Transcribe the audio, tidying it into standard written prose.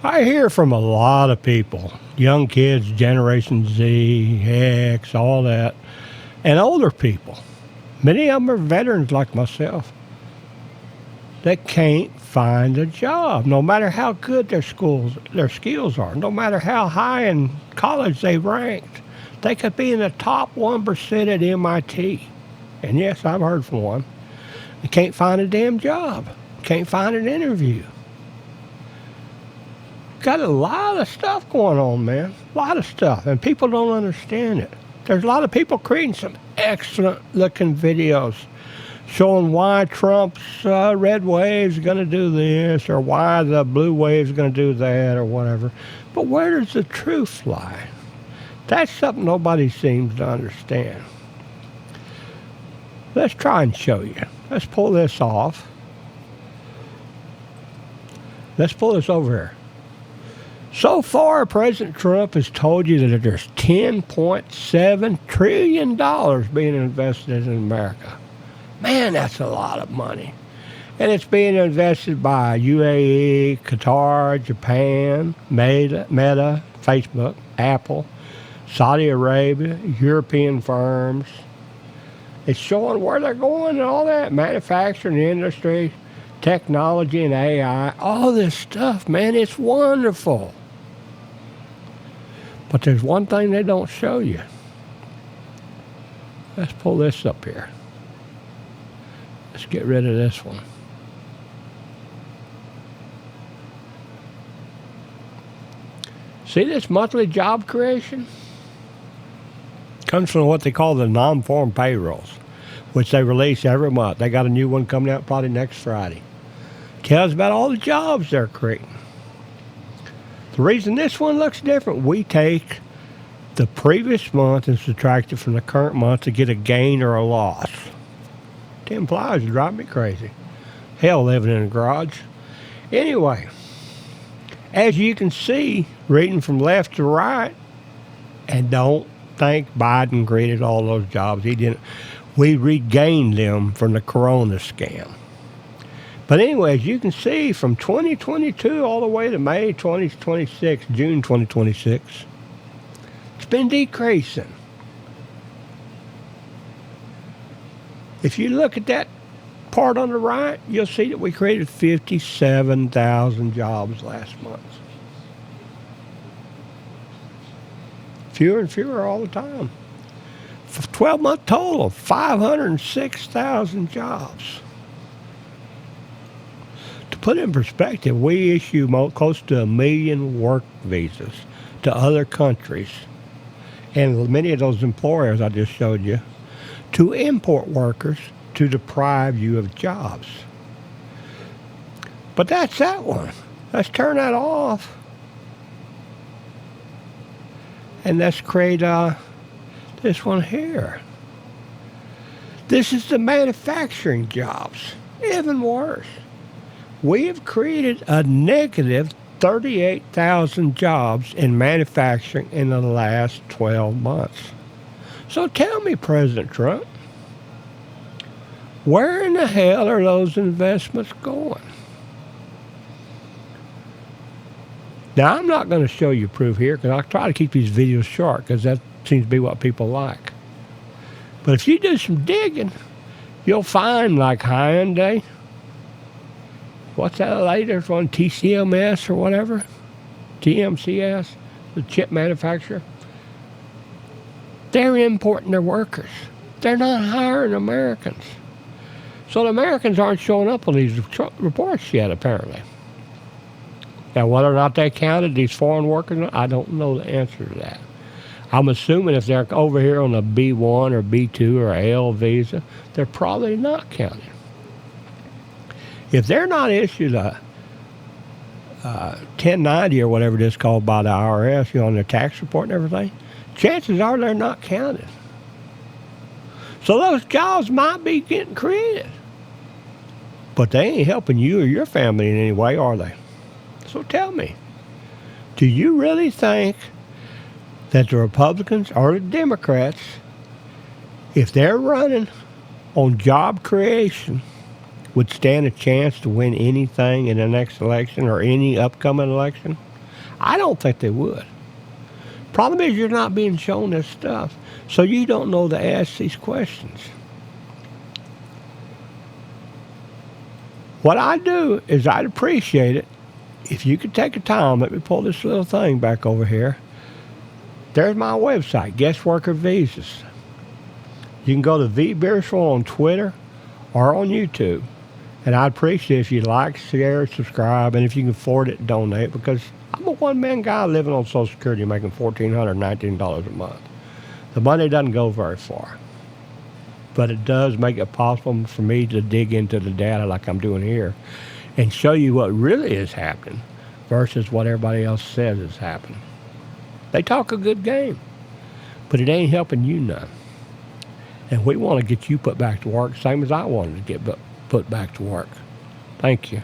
I hear from a lot of people, young kids, Generation Z, X, all that, and older people. Many of them are veterans like myself that can't find a job, no matter how good their skills are, no matter how high in college they ranked. They could be in the top 1% at MIT. And yes, I've heard from one. They can't find a damn job, can't find an interview. Got a lot of stuff going on, man. A lot of stuff. And people don't understand it. There's a lot of people creating some excellent looking videos showing why Trump's red wave is going to do this or why the blue wave is going to do that or whatever. But where does the truth lie? That's something nobody seems to understand. Let's try and show you. Let's pull this off. Let's pull this over here. So far, President Trump has told you that there's $10.7 trillion being invested in America. Man, that's a lot of money. And it's being invested by UAE, Qatar, Japan, Meta, Facebook, Apple, Saudi Arabia, European firms. It's showing where they're going and all that. Manufacturing industry, technology and AI, all this stuff, man, it's wonderful. But there's one thing they don't show you. Let's pull this up here. Let's get rid of this one. See this monthly job creation? Comes from what they call the non-farm payrolls, which they release every month. They got a new one coming out probably next Friday. Tells about all the jobs they're creating. The reason this one looks different, we take the previous month and subtract it from the current month to get a gain or a loss. 10 pliers drive me crazy. Hell, living in a garage. Anyway, as you can see, reading from left to right, and don't think Biden created all those jobs. He didn't. We regained them from the Corona scam. But anyway, as you can see, from 2022 all the way to May 2026, June 2026, it's been decreasing. If you look at that part on the right, you'll see that we created 57,000 jobs last month. Fewer and fewer all the time. 12-month total, 506,000 jobs. To put it in perspective, we issue close to 1 million work visas to other countries, and many of those employers I just showed you, to import workers to deprive you of jobs. But that's that one. Let's turn that off. And let's create this one here. This is the manufacturing jobs. Even worse. We have created a negative 38,000 jobs in manufacturing in the last 12 months. So tell me, President Trump, where in the hell are those investments going? Now, I'm not going to show you proof here because I try to keep these videos short because that seems to be what people like. But if you do some digging, you'll find like Hyundai. What's that latest one? TCMS or whatever? TMCS, the chip manufacturer. They're importing their workers. They're not hiring Americans. So the Americans aren't showing up on these reports yet, apparently. Now, whether or not they counted these foreign workers, I don't know the answer to that. I'm assuming if they're over here on a B1 or B2 or L visa, they're probably not counted. If they're not issued a 1090 or whatever it is called by the IRS, on their tax report and everything, chances are they're not counted. So those jobs might be getting created. But they ain't helping you or your family in any way, are they? So tell me, do you really think that the Republicans or the Democrats, if they're running on job creation, would stand a chance to win anything in the next election or any upcoming election? I don't think they would. Problem is you're not being shown this stuff, so you don't know to ask these questions. What I do is I'd appreciate it if you could take a time. Let me pull this little thing back over here. There's my website, Guest Worker Visas. You can go to V. Beersville on Twitter or on YouTube. And I'd appreciate if you like, share, subscribe, and if you can afford it, donate, because I'm a one-man guy living on Social Security making $1,419 a month. The money doesn't go very far. But it does make it possible for me to dig into the data like I'm doing here and show you what really is happening versus what everybody else says is happening. They talk a good game, but it ain't helping you none. And we want to get you put back to work, same as I wanted to get put back to work. Thank you.